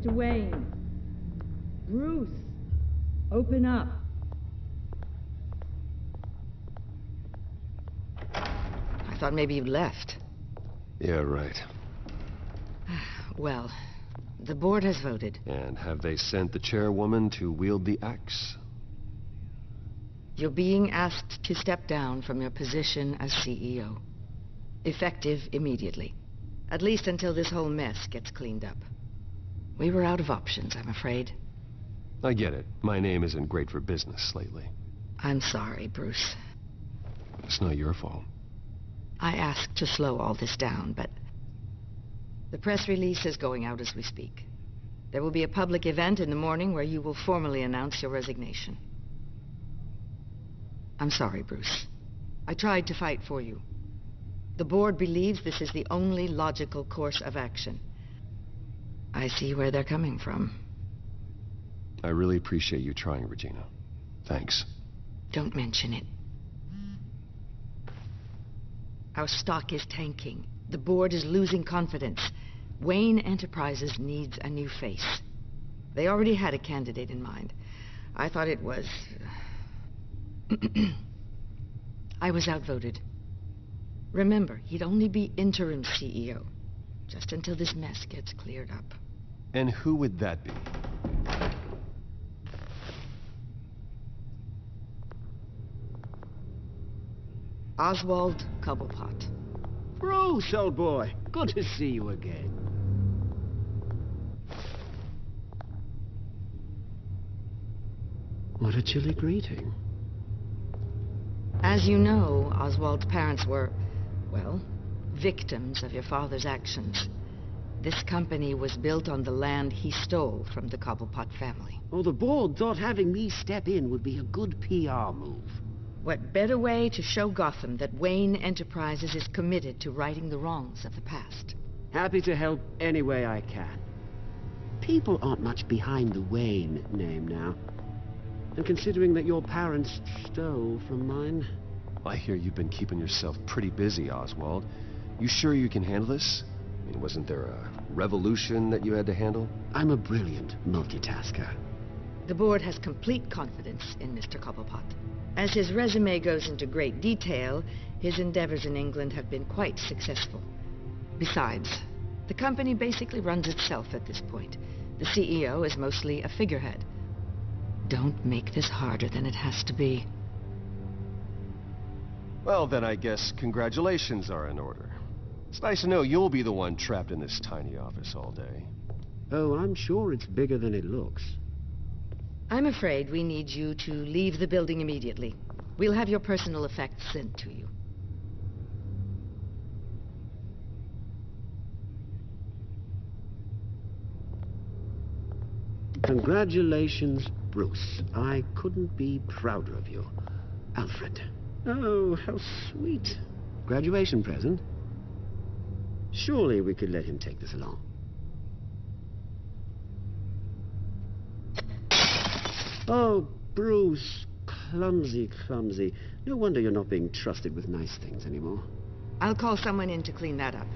Mr. Wayne. Bruce, open up. I thought maybe you'd left. Yeah, right. Well, the board has voted. And have they sent the chairwoman to wield the axe? You're being asked to step down from your position as CEO. Effective immediately. At least until this whole mess gets cleaned up. We were out of options, I'm afraid. I get it. My name isn't great for business lately. I'm sorry, Bruce. It's not your fault. I asked to slow all this down, but the press release is going out as we speak. There will be a public event in the morning where you will formally announce your resignation. I'm sorry, Bruce. I tried to fight for you. The board believes this is the only logical course of action. I see where they're coming from. I really appreciate you trying, Regina. Thanks. Don't mention it. Our stock is tanking. The board is losing confidence. Wayne Enterprises needs a new face. They already had a candidate in mind. I thought it was... I was outvoted. Remember, he'd only be interim CEO, just until this mess gets cleared up. And who would that be? Oswald Cobblepot. Bruce, old boy. Good to see you again. What a chilly greeting. As you know, Oswald's parents were, well, victims of your father's actions. This company was built on the land he stole from the Cobblepot family. Oh, the board thought having me step in would be a good PR move. What better way to show Gotham that Wayne Enterprises is committed to righting the wrongs of the past? Happy to help any way I can. People aren't much behind the Wayne name now. And considering that your parents stole from mine... I hear you've been keeping yourself pretty busy, Oswald. You sure you can handle this? I mean, wasn't there a revolution that you had to handle? I'm a brilliant multitasker. The board has complete confidence in Mr. Cobblepot. As his resume goes into great detail, his endeavors in England have been quite successful. Besides, the company basically runs itself at this point. The CEO is mostly a figurehead. Don't make this harder than it has to be. Well, then I guess congratulations are in order. It's nice to know you'll be the one trapped in this tiny office all day. Oh, I'm sure it's bigger than it looks. I'm afraid we need you to leave the building immediately. We'll have your personal effects sent to you. Congratulations, Bruce. I couldn't be prouder of you. Alfred. Oh, how sweet. Graduation present. Surely we could let him take this along. Oh, Bruce. Clumsy, clumsy. No wonder you're not being trusted with nice things anymore. I'll call someone in to clean that up.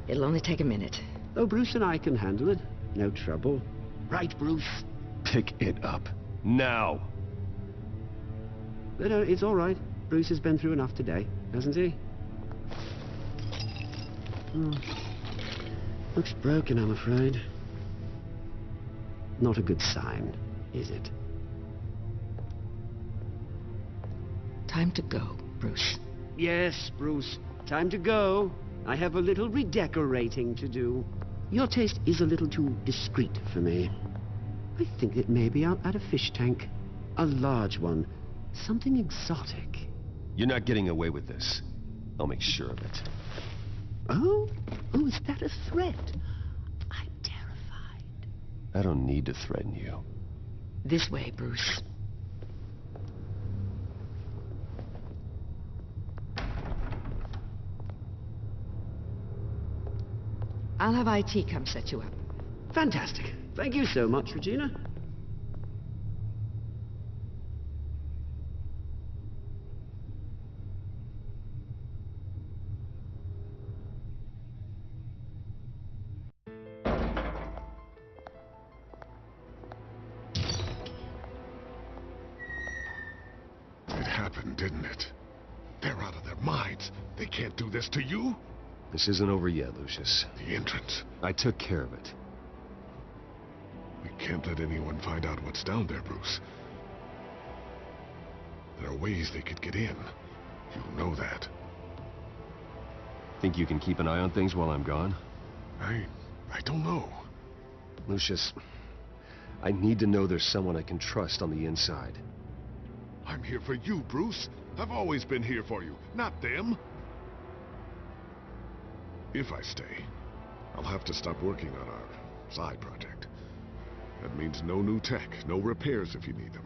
It'll only take a minute. Oh, Bruce and I can handle it. No trouble. Right, Bruce? Pick it up. Now! No, it's all right. Bruce has been through enough today, hasn't he? Looks broken, I'm afraid. Not a good sign, is it? Time to go, Bruce. Yes, Bruce. Time to go. I have a little redecorating to do. Your taste is a little too discreet for me. I think that maybe I'll add a fish tank. A large one. Something exotic. You're not getting away with this. I'll make sure of it. Oh? Oh, is that a threat? I'm terrified. I don't need to threaten you. This way, Bruce. I'll have IT come set you up. Fantastic. Thank you so much, Regina. happened, didn't it? They're out of their minds. They can't do this to you. This isn't over yet, Lucius. The entrance. I took care of it. We can't let anyone find out what's down there, Bruce. There are ways they could get in. You know that. Think you can keep an eye on things while I'm gone? I don't know. Lucius, I need to know there's someone I can trust on the inside. I'm here for you, Bruce. I've always been here for you, not them. If I stay, I'll have to stop working on our side project. That means no new tech, no repairs if you need them.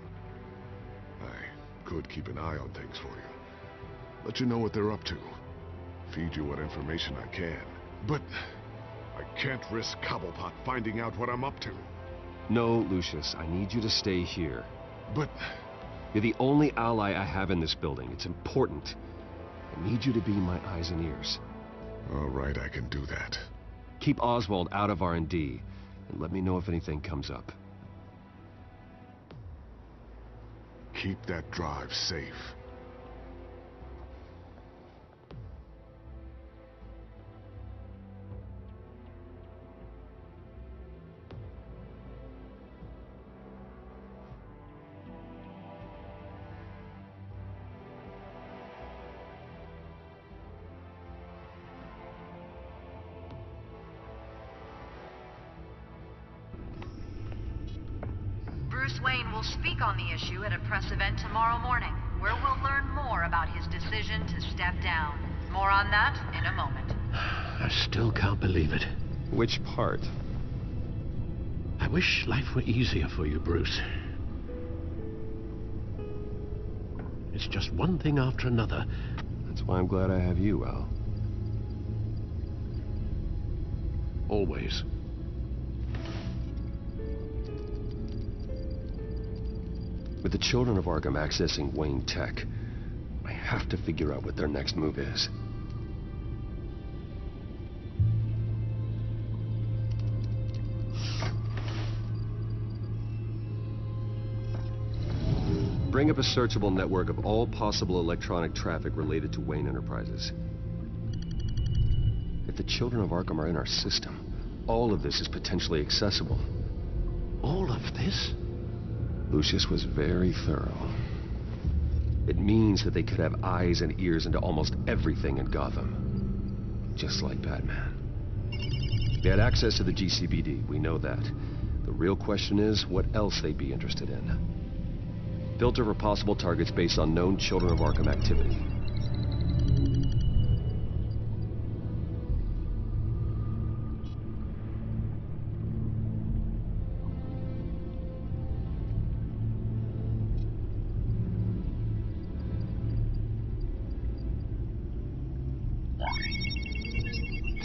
I could keep an eye on things for you. Let you know what they're up to. Feed you what information I can. But I can't risk Cobblepot finding out what I'm up to. No, Lucius, I need you to stay here. But you're the only ally I have in this building. It's important. I need you to be my eyes and ears. all right, I can do that. Keep Oswald out of R&D, and let me know if anything comes up. Keep that drive safe. Bruce Wayne will speak on the issue at a press event tomorrow morning, where we'll learn more about his decision to step down. More on that in a moment. I still can't believe it. Which part? I wish life were easier for you, Bruce. It's just one thing after another. That's why I'm glad I have you, Al. Always. With the children of Arkham accessing Wayne Tech, I have to figure out what their next move is. Bring up a searchable network of all possible electronic traffic related to Wayne Enterprises. If the children of Arkham are in our system, all of this is potentially accessible. All of this? Lucius was very thorough. It means that they could have eyes and ears into almost everything in Gotham. Just like Batman. They had access to the GCPD, we know that. The real question is, what else they'd be interested in. Filter for possible targets based on known Children of Arkham activity.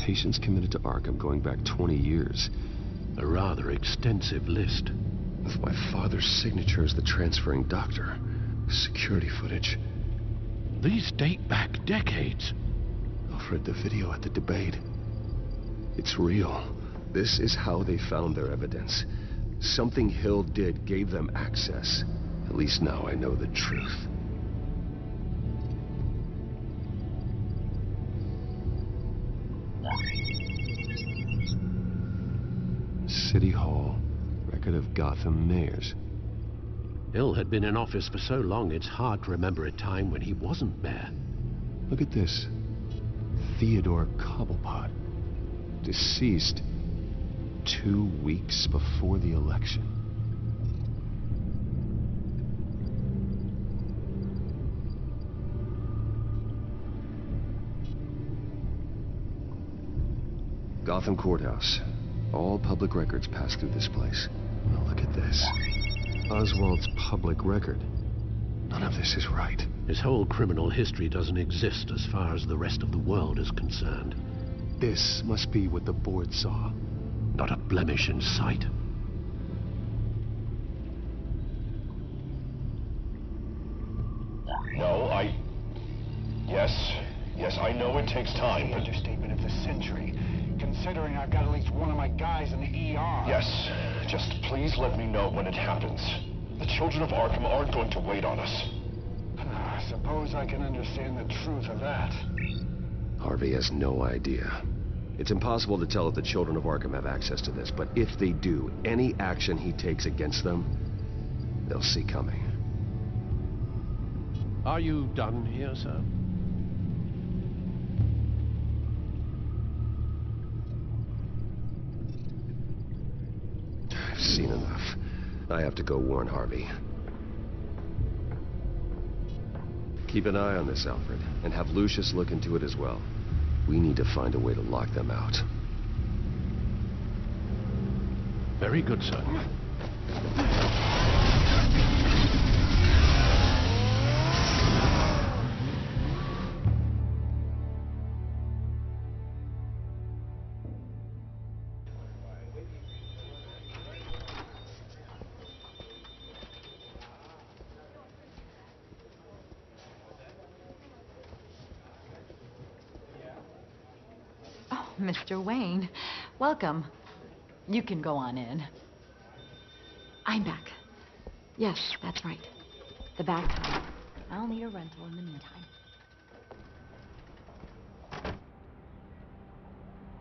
Patients committed to Arkham going back 20 years. A rather extensive list. With my father's signature as the transferring doctor. Security footage. These date back decades. Alfred, the video at the debate. It's real. This is how they found their evidence. Something Hill did gave them access. At least now I know the truth. City Hall. Record of Gotham mayors. Hill had been in office for so long, it's hard to remember a time when he wasn't mayor. Look at this. Theodore Cobblepot. Deceased 2 weeks before the election. Gotham Courthouse. All public records pass through this place. Well, look at this. Oswald's public record. None of this is right. His whole criminal history doesn't exist as far as the rest of the world is concerned. This must be what the board saw. Not a blemish in sight. No, Yes, I know it takes time. Understatement of the century. Considering I've got at least one of my guys in the ER. Yes, just please let me know when it happens. The children of Arkham aren't going to wait on us. So I can understand the truth of that. Harvey has no idea. It's impossible to tell if the children of Arkham have access to this, but if they do, any action he takes against them, they'll see coming. Are you done here, sir? I've seen enough. I have to go warn Harvey. Keep an eye on this, Alfred, and have Lucius look into it as well. We need to find a way to lock them out. Very good, sir. Mr. Wayne, welcome. You can go on in. I'm back. Yes, that's right. The Batcave. I'll need a rental in the meantime.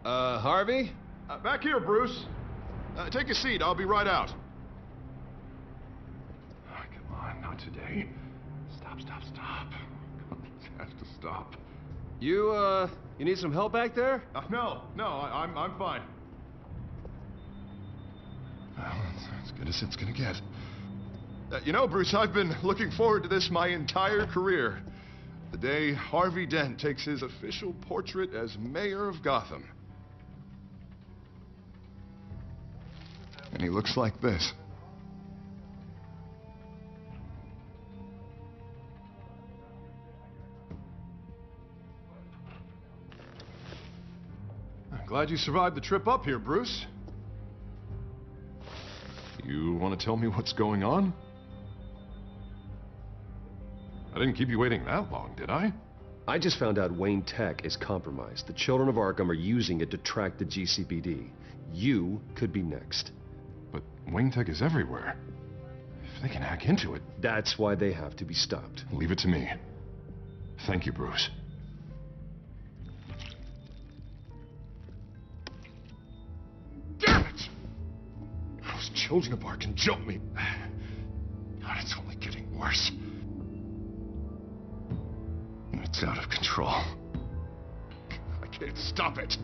Harvey? Back here, Bruce. Take a seat. I'll be right out. Oh, come on, not today. Stop. It has to stop. You need some help back there? No, I'm fine. Well, that's as good as it's gonna get. You know, Bruce, I've been looking forward to this my entire career. The day Harvey Dent takes his official portrait as mayor of Gotham. And he looks like this. Glad you survived the trip up here, Bruce. You want to tell me what's going on? I didn't keep you waiting that long, did I? I just found out Wayne Tech is compromised. The children of Arkham are using it to track the GCPD. You could be next. But Wayne Tech is everywhere. If they can hack into it... That's why they have to be stopped. Leave it to me. Thank you, Bruce. Children of Arkham jumped me. God, it's only getting worse. It's out of control. I can't stop it.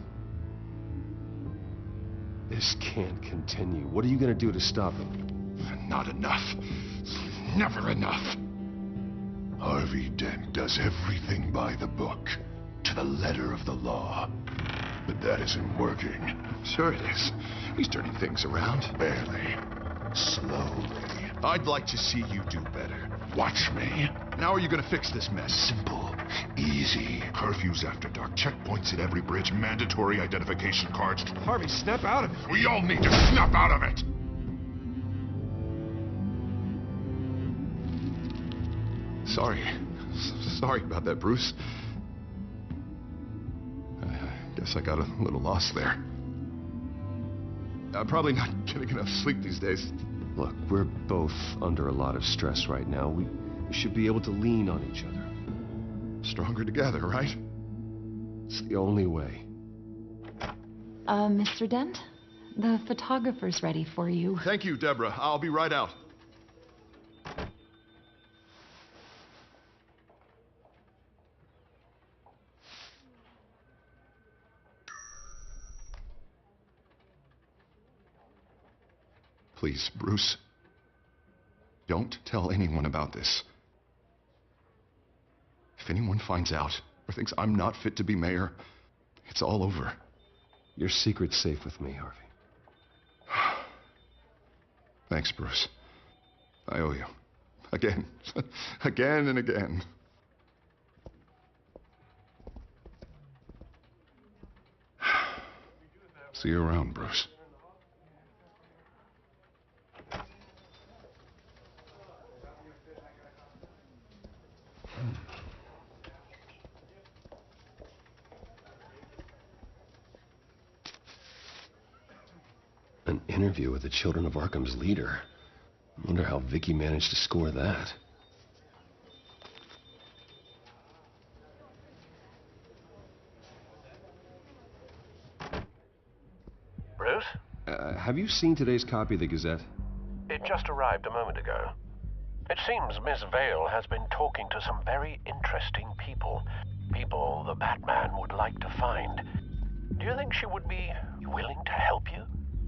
This can't continue. What are you gonna do to stop him? Not enough. Never enough. Harvey Dent does everything by the book, to the letter of the law. But that isn't working. Sure it is. He's turning things around. Barely. Slowly. I'd like to see you do better. Watch me. And how are you gonna fix this mess? Simple. Easy. Curfews after dark. Checkpoints at every bridge. Mandatory identification cards. Harvey, snap out of it. We all need to snap out of it! Sorry about that, Bruce. I guess I got a little lost there. I'm probably not getting enough sleep these days. Look, we're both under a lot of stress right now. We should be able to lean on each other. Stronger together, right? It's the only way. Mr. Dent? The photographer's ready for you. Thank you, Deborah. I'll be right out. Please, Bruce. Don't tell anyone about this. If anyone finds out or thinks I'm not fit to be mayor, it's all over. Your secret's safe with me, Harvey. Thanks, Bruce. I owe you. Again. Again and again. See you around, Bruce. An interview with the Children of Arkham's leader. I wonder how Vicky managed to score that. Have you seen today's copy of the Gazette? It just arrived a moment ago. It seems Miss Vale has been talking to some very interesting people. People the Batman would like to find. Do you think she would be willing to help you?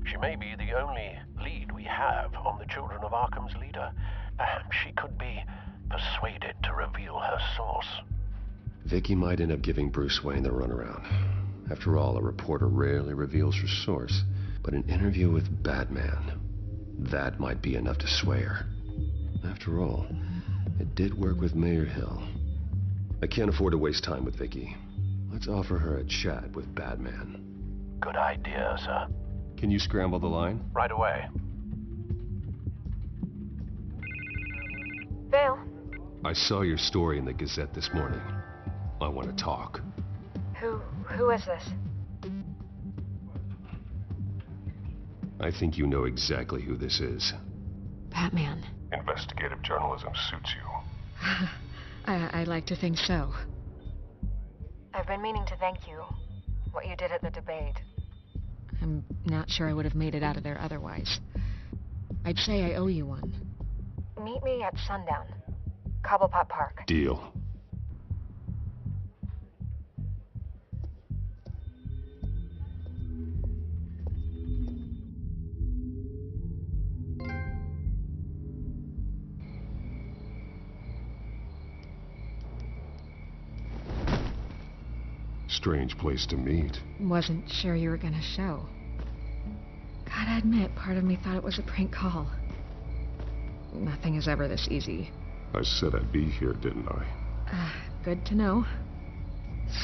She may be the only lead we have on the Children of Arkham's leader. Perhaps she could be persuaded to reveal her source. Vicky might end up giving Bruce Wayne the runaround. After all, a reporter rarely reveals her source. But an interview with Batman, that might be enough to sway her. After all, it did work with Mayor Hill. I can't afford to waste time with Vicky. Let's offer her a chat with Batman. Good idea, sir. Can you scramble the line? Right away. Vale, I saw your story in the Gazette this morning. I want to talk. who is this? I think you know exactly who this is. Batman. Investigative journalism suits you. I like to think so. I've been meaning to thank you. What you did at the debate. I'm not sure I would have made it out of there otherwise. I'd say I owe you one. Meet me at sundown. Cobblepot Park. Deal. Strange place to meet. Wasn't sure you were gonna show. Gotta admit, part of me thought it was a prank call. Nothing is ever this easy. I said I'd be here, didn't I? Good to know.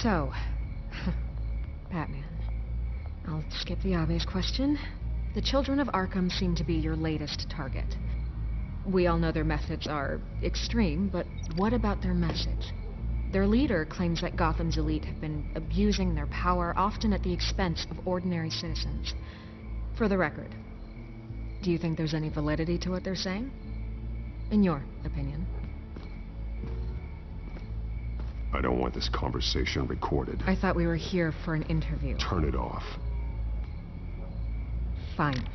So, Batman. I'll skip the obvious question. The Children of Arkham seem to be your latest target. We all know their methods are extreme, but what about their message? Their leader claims that Gotham's elite have been abusing their power, often at the expense of ordinary citizens. For the record, do you think there's any validity to what they're saying? In your opinion? I don't want this conversation recorded. I thought we were here for an interview. Turn it off. Fine.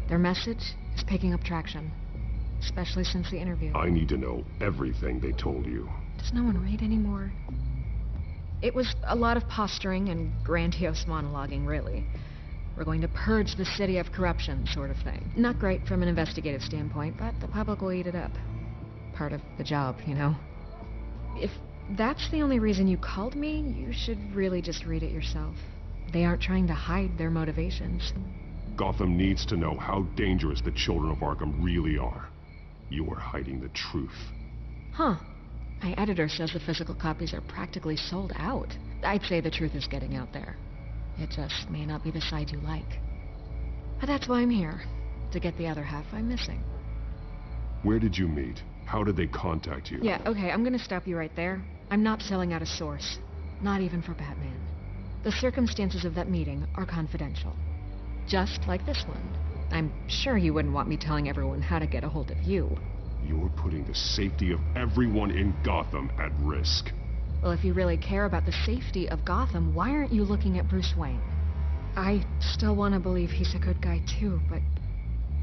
Their message is picking up traction, especially since the interview. I need to know everything they told you. Does no one read anymore? It was a lot of posturing and grandiose monologuing, really. We're going to purge the city of corruption, sort of thing. Not great from an investigative standpoint, but the public will eat it up. Part of the job, you know? If that's the only reason you called me, you should really just read it yourself. They aren't trying to hide their motivations. Gotham needs to know how dangerous the Children of Arkham really are. You are hiding the truth. Huh. My editor says the physical copies are practically sold out. I'd say the truth is getting out there. It just may not be the side you like. But that's why I'm here, to get the other half I'm missing. Where did you meet? How did they contact you? Yeah, okay, I'm gonna stop you right there. I'm not selling out a source. Not even for Batman. The circumstances of that meeting are confidential. Just like this one. I'm sure you wouldn't want me telling everyone how to get a hold of you. You're putting the safety of everyone in Gotham at risk. Well, if you really care about the safety of Gotham, why aren't you looking at Bruce Wayne? I still want to believe he's a good guy too, but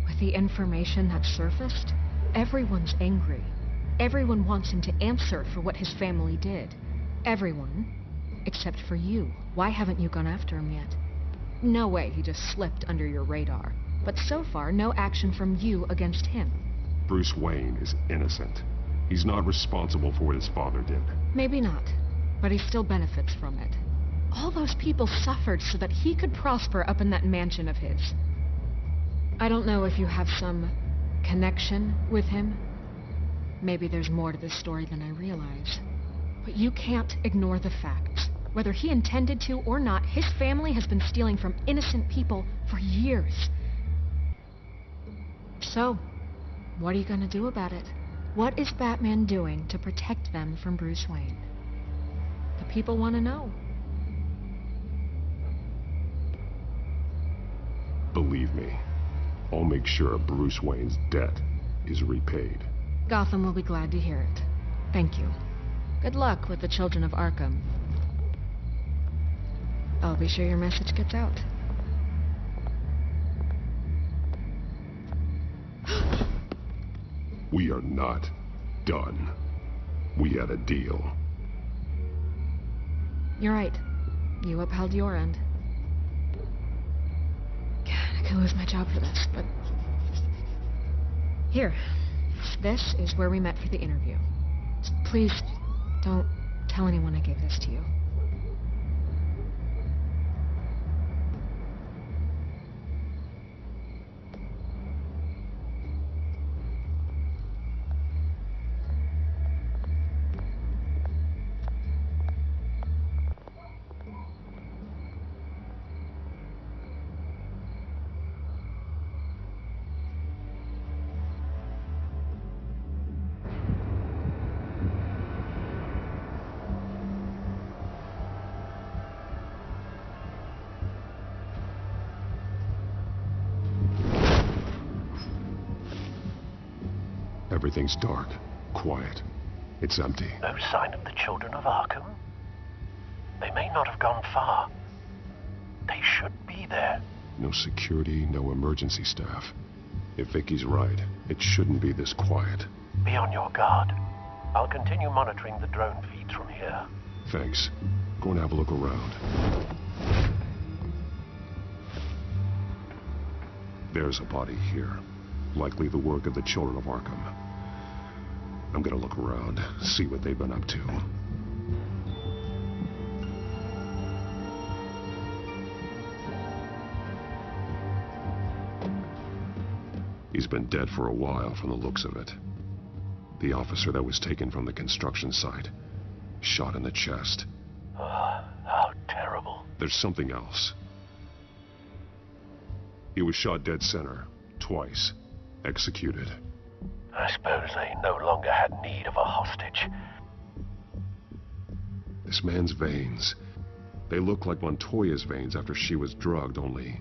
with the information that surfaced, everyone's angry. Everyone wants him to answer for what his family did. Everyone, except for you. Why haven't you gone after him yet? No way he just slipped under your radar. But so far, no action from you against him. Bruce Wayne is innocent. He's not responsible for what his father did. Maybe not, but he still benefits from it. All those people suffered so that he could prosper up in that mansion of his. I don't know if you have some connection with him. Maybe there's more to this story than I realize. But you can't ignore the facts. Whether he intended to or not, his family has been stealing from innocent people for years. So, what are you gonna do about it? What is Batman doing to protect them from Bruce Wayne? The people want to know. Believe me, I'll make sure Bruce Wayne's debt is repaid. Gotham will be glad to hear it. Thank you. Good luck with the Children of Arkham. I'll be sure your message gets out. We are not done. We had a deal. You're right. You upheld your end. God, I could lose my job for this, but... Here. This is where we met for the interview. Please, don't tell anyone I gave this to you. Everything's dark, quiet. It's empty. No sign of the children of Arkham? They may not have gone far. They should be there. No security, no emergency staff. If Vicky's right, it shouldn't be this quiet. Be on your guard. I'll continue monitoring the drone feeds from here. Thanks. Go and have a look around. There's a body here. Likely the work of the children of Arkham. I'm gonna look around, see what they've been up to. He's been dead for a while from the looks of it. The officer that was taken from the construction site. Shot in the chest. Oh, how terrible. There's something else. He was shot dead center, twice. Executed. I suppose they no longer had need of a hostage. This man's veins. They look like Montoya's veins after she was drugged, only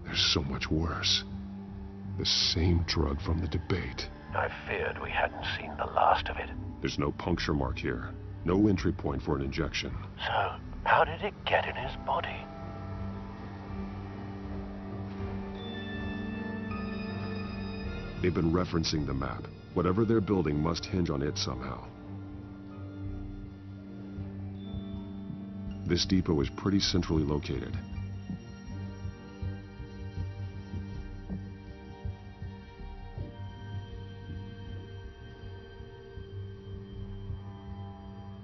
they're so much worse. The same drug from the debate. I feared we hadn't seen the last of it. There's no puncture mark here. No entry point for an injection. So, how did it get in his body? They've been referencing the map. Whatever they're building must hinge on it somehow. This depot is pretty centrally located.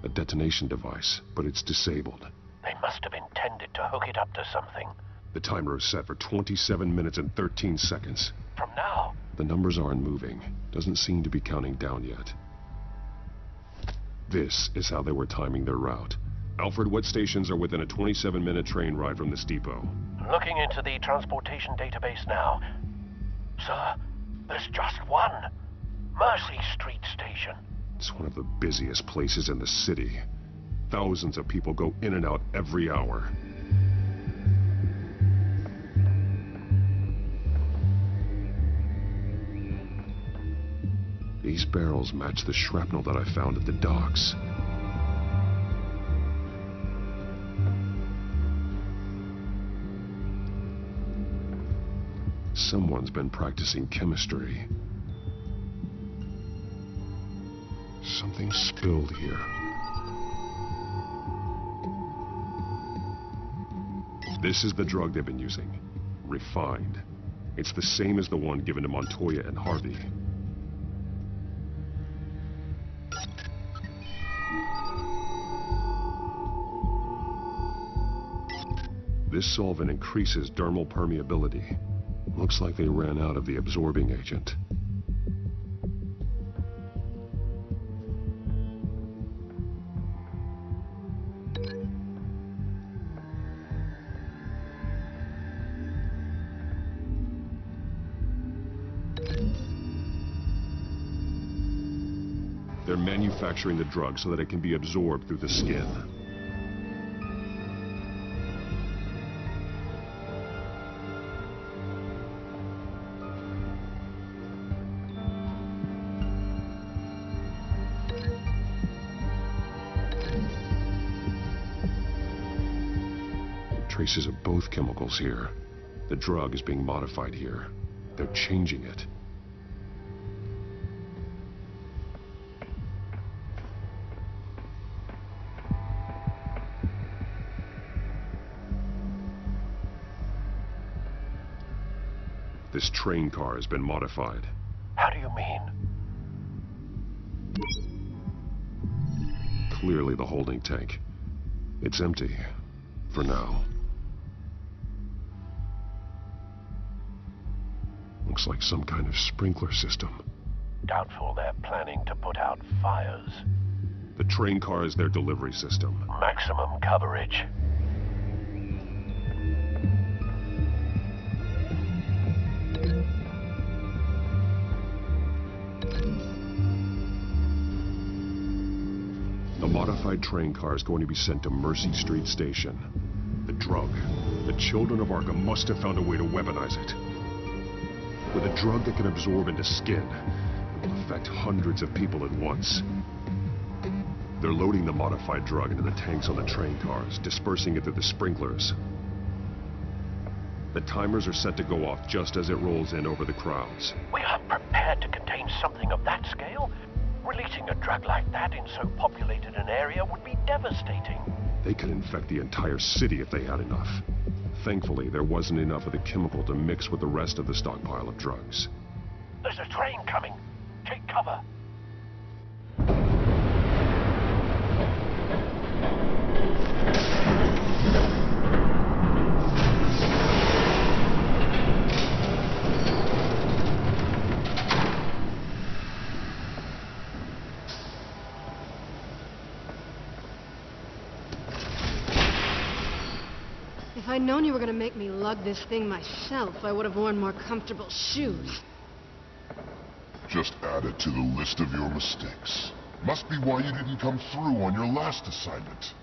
A detonation device, but it's disabled. They must have intended to hook it up to something. The timer is set for 27 minutes and 13 seconds. From now? The numbers aren't moving. Doesn't seem to be counting down yet. This is how they were timing their route. Alfred, what stations are within a 27-minute train ride from this depot? Looking into the transportation database now. Sir, there's just one. Mercy Street Station. It's one of the busiest places in the city. Thousands of people go in and out every hour. These barrels match the shrapnel that I found at the docks. Someone's been practicing chemistry. Something spilled here. This is the drug they've been using. Refined. It's the same as the one given to Montoya and Harvey. This solvent increases dermal permeability. Looks like they ran out of the absorbing agent. They're manufacturing the drug so that it can be absorbed through the skin. Traces of both chemicals here. The drug is being modified here. They're changing it. This train car has been modified. How do you mean? Clearly the holding tank. It's empty. For now. Looks like some kind of sprinkler system. Doubtful they're planning to put out fires. The train car is their delivery system. Maximum coverage. The modified train car is going to be sent to Mercy Street Station. The drug. The children of Arkham must have found a way to weaponize it. With a drug that can absorb into skin, it will affect hundreds of people at once. They're loading the modified drug into the tanks on the train cars, dispersing it through the sprinklers. The timers are set to go off just as it rolls in over the crowds. We aren't prepared to contain something of that scale. Releasing a drug like that in so populated an area would be devastating. They could infect the entire city if they had enough. Thankfully, there wasn't enough of the chemical to mix with the rest of the stockpile of drugs. There's a train coming. Take cover. If I'd known you were gonna make me lug this thing myself, I would have worn more comfortable shoes. Just add it to the list of your mistakes. Must be why you didn't come through on your last assignment.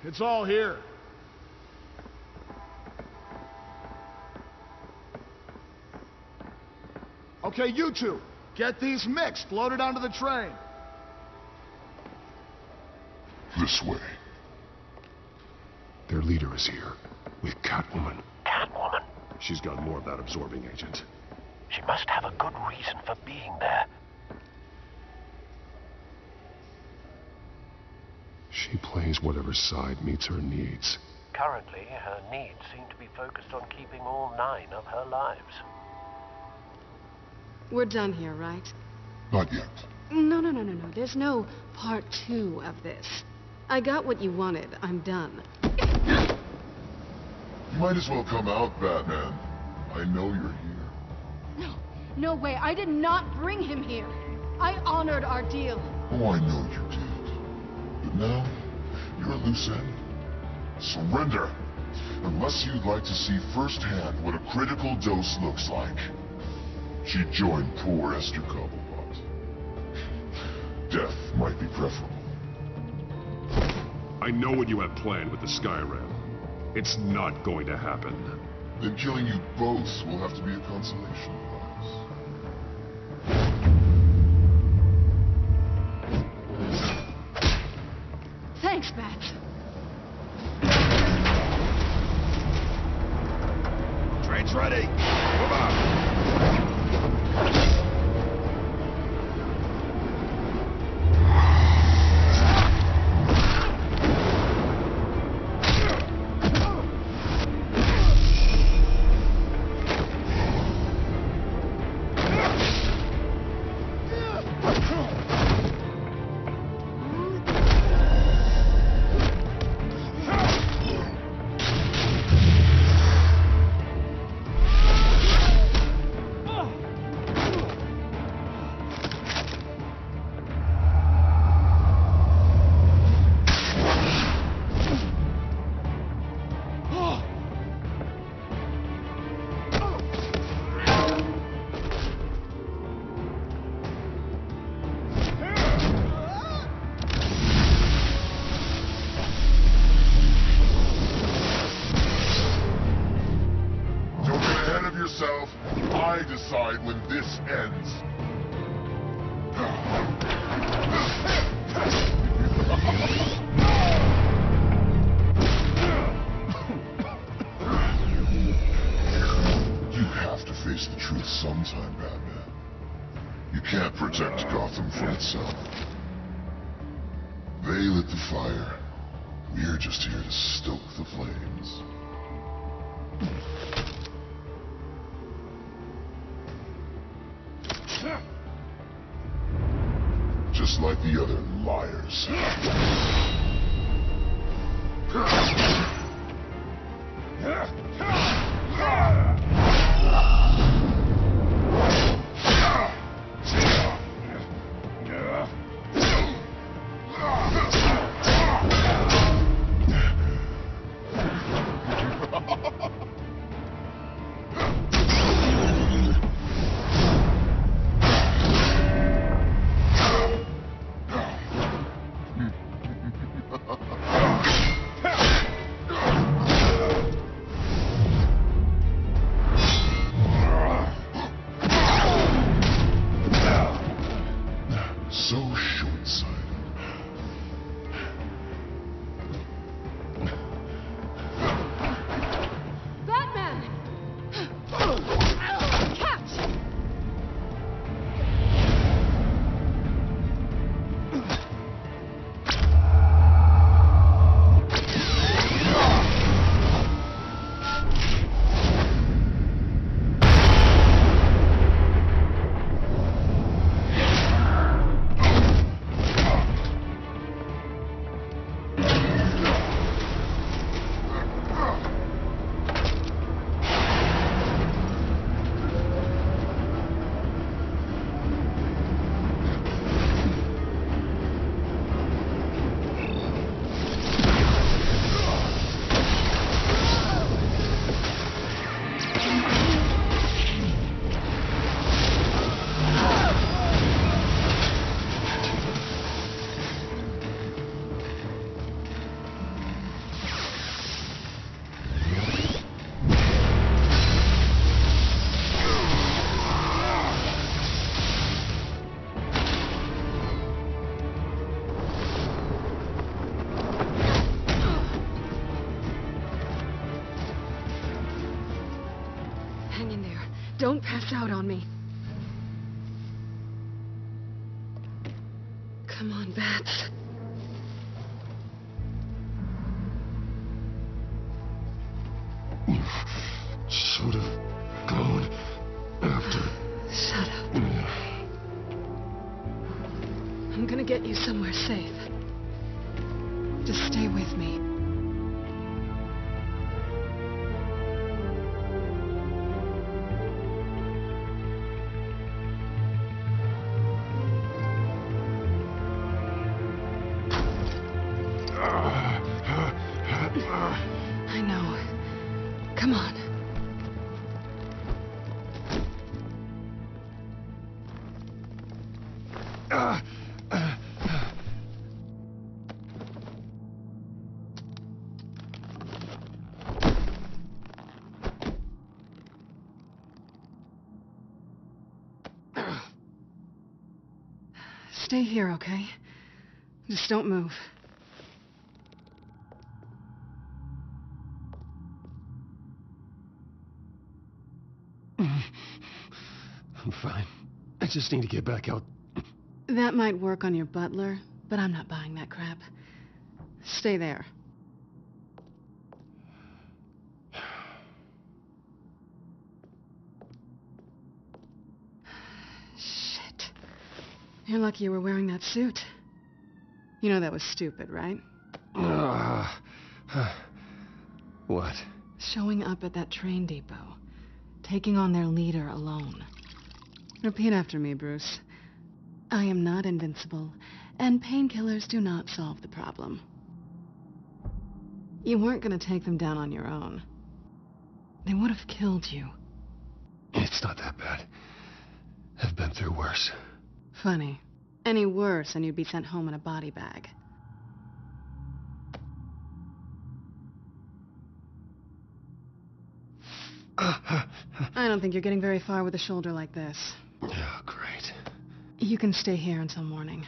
It's all here. Okay, you two, get these mixed, loaded onto the train. This way. Their leader is here, with Catwoman. Catwoman? She's got more of that absorbing agent. She must have a good reason for being there. She plays whatever side meets her needs. Currently, her needs seem to be focused on keeping all 9 of her lives. We're done here, right? Not yet. No. There's no part 2 of this. I got what you wanted. I'm done. You might as well come out, Batman. I know you're here. No way. I did not bring him here. I honored our deal. Oh, I know you did. But now, you're a loose end. Surrender. Unless you'd like to see firsthand what a critical dose looks like. She joined poor Esther Cobblepot. Death might be preferable. I know what you have planned with the Skyrail. It's not going to happen. Then killing you both will have to be a consolation prize. Thanks, Bat. Train's ready. Move out. I decide when this ends. You have to face the truth sometime, Batman. You can't protect Gotham from itself. They lit the fire. We're just here to stoke the flames. Just like the other liars. Don't pass out on me. Come on, Bats. Should have gone after. Shut up. I'm gonna get you somewhere safe. Just stay with me. I know. Come on. Stay here, okay? Just don't move. I'm fine. I just need to get back out. That might work on your butler, but I'm not buying that crap. Stay there. Shit. You're lucky you were wearing that suit. You know that was stupid, right? What? Showing up at that train depot. Taking on their leader alone. Repeat after me, Bruce. I am not invincible, and painkillers do not solve the problem. You weren't going to take them down on your own. They would have killed you. It's not that bad. I've been through worse. Funny. Any worse, and you'd be sent home in a body bag. I don't think you're getting very far with a shoulder like this. Oh, great. You can stay here until morning.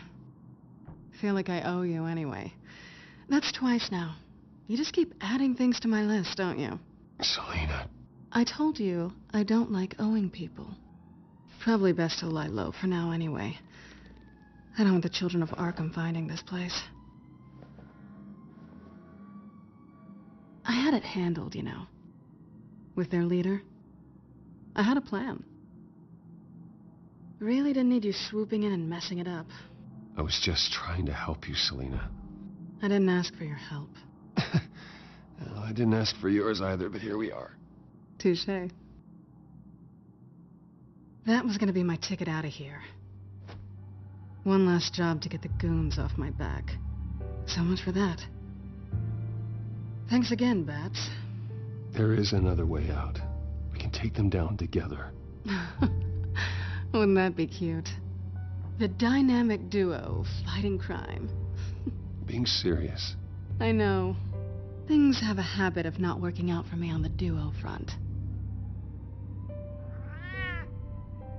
Feel like I owe you anyway. That's twice now. You just keep adding things to my list, don't you? Selena. I told you I don't like owing people. Probably best to lie low for now anyway. I don't want the children of Arkham finding this place. I had it handled, you know. With their leader. I had a plan. Really didn't need you swooping in and messing it up. I was just trying to help you, Selina. I didn't ask for your help. Well, I didn't ask for yours either, but here we are. Touché. That was gonna be my ticket out of here. One last job to get the goons off my back. So much for that. Thanks again, Bats. There is another way out. We can take them down together. Wouldn't that be cute? The dynamic duo fighting crime. Being serious. I know. Things have a habit of not working out for me on the duo front.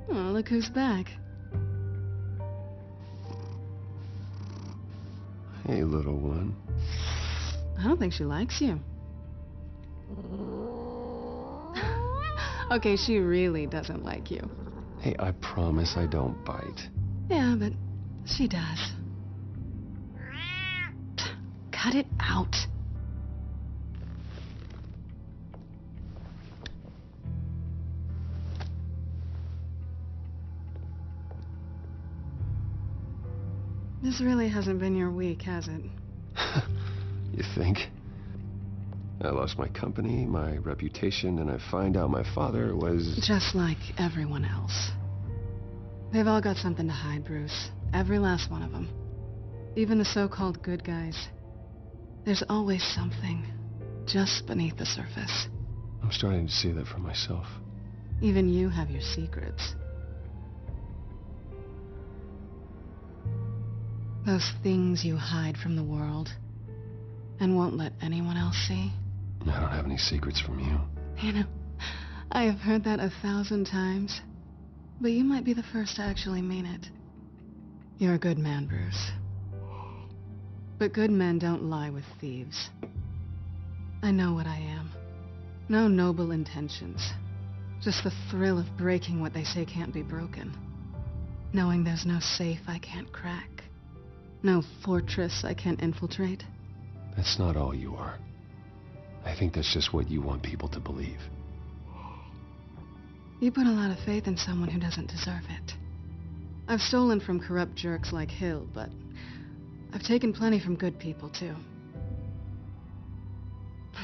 Oh, look who's back. Hey, little one. I don't think she likes you. Okay, she really doesn't like you. Hey, I promise I don't bite. Yeah, but she does. Cut it out. This really hasn't been your week, has it? You think? I lost my company, my reputation, and I find out my father was... Just like everyone else. They've all got something to hide, Bruce. Every last one of them. Even the so-called good guys. There's always something just beneath the surface. I'm starting to see that for myself. Even you have your secrets. Those things you hide from the world and won't let anyone else see. I don't have any secrets from you. You know, I have heard that 1,000 times, but you might be the first to actually mean it. You're a good man, Bruce. But good men don't lie with thieves. I know what I am. No noble intentions. Just the thrill of breaking what they say can't be broken. Knowing there's no safe I can't crack. No fortress I can't infiltrate. That's not all you are. I think that's just what you want people to believe. You put a lot of faith in someone who doesn't deserve it. I've stolen from corrupt jerks like Hill, but I've taken plenty from good people, too.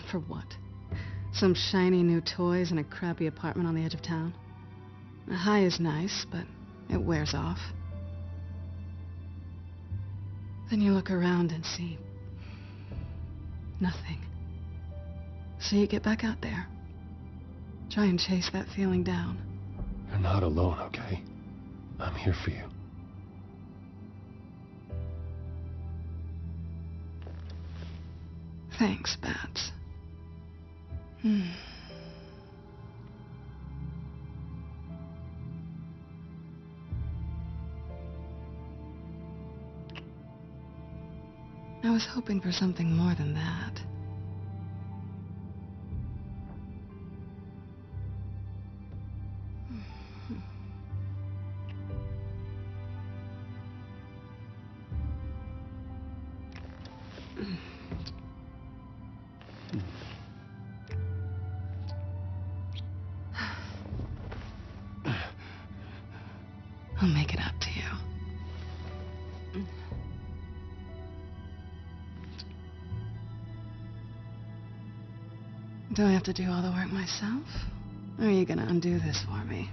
For what? Some shiny new toys and a crappy apartment on the edge of town? A high is nice, but it wears off. Then you look around and see nothing. So you get back out there. Try and chase that feeling down. You're not alone, okay? I'm here for you. Thanks, Bats. I was hoping for something more than that. I'll make it up to you. Do I have to do all the work myself? Or are you gonna undo this for me?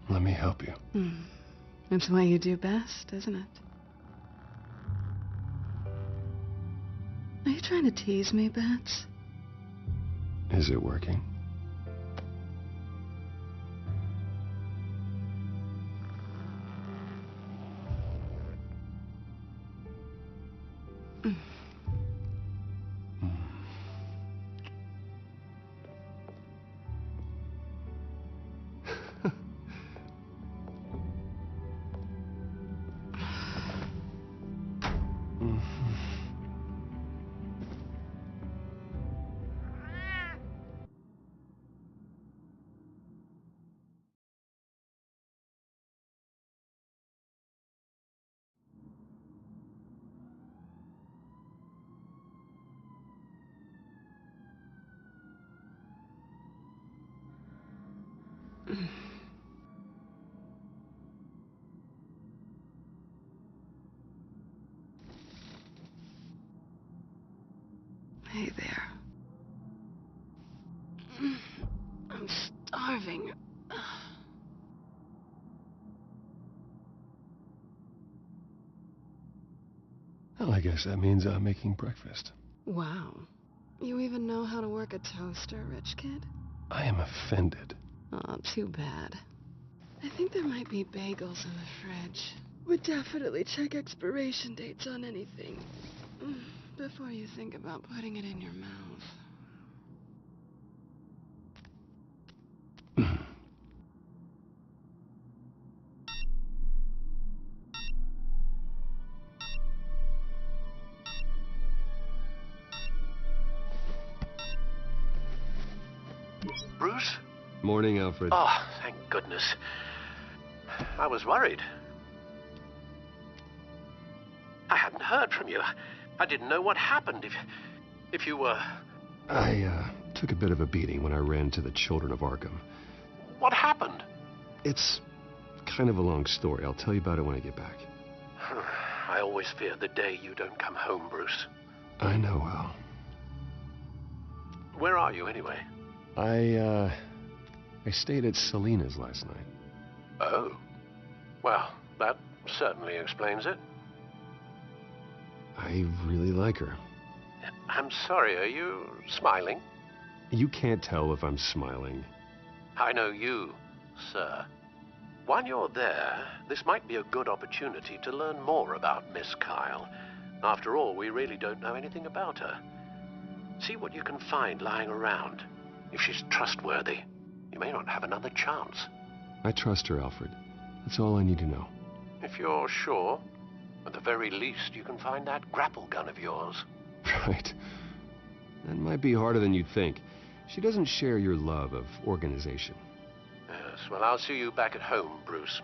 Let me help you. It's what you do best, isn't it? Are you trying to tease me, Bats? Is it working? Hey there. I'm starving. Well, I guess that means I'm making breakfast. Wow. You even know how to work a toaster, rich kid? I am offended. Aw, too bad. I think there might be bagels in the fridge. Would definitely check expiration dates on anything before you think about putting it in your mouth. Bruce? Morning, Alfred. Oh, thank goodness. I was worried. I hadn't heard from you. I didn't know what happened. If you were... I took a bit of a beating when I ran to the children of Arkham. What happened? It's kind of a long story. I'll tell you about it when I get back. I always fear the day you don't come home, Bruce. I know, Al. Where are you, anyway? I stayed at Selina's last night. Oh. Well, that certainly explains it. I really like her. I'm sorry, are you smiling? You can't tell if I'm smiling. I know you, sir. While you're there, this might be a good opportunity to learn more about Miss Kyle. After all, we really don't know anything about her. See what you can find lying around. If she's trustworthy, you may not have another chance. I trust her, Alfred. That's all I need to know. If you're sure, at the very least, you can find that grapple gun of yours. Right. That might be harder than you'd think. She doesn't share your love of organization. Yes, well, I'll see you back at home, Bruce.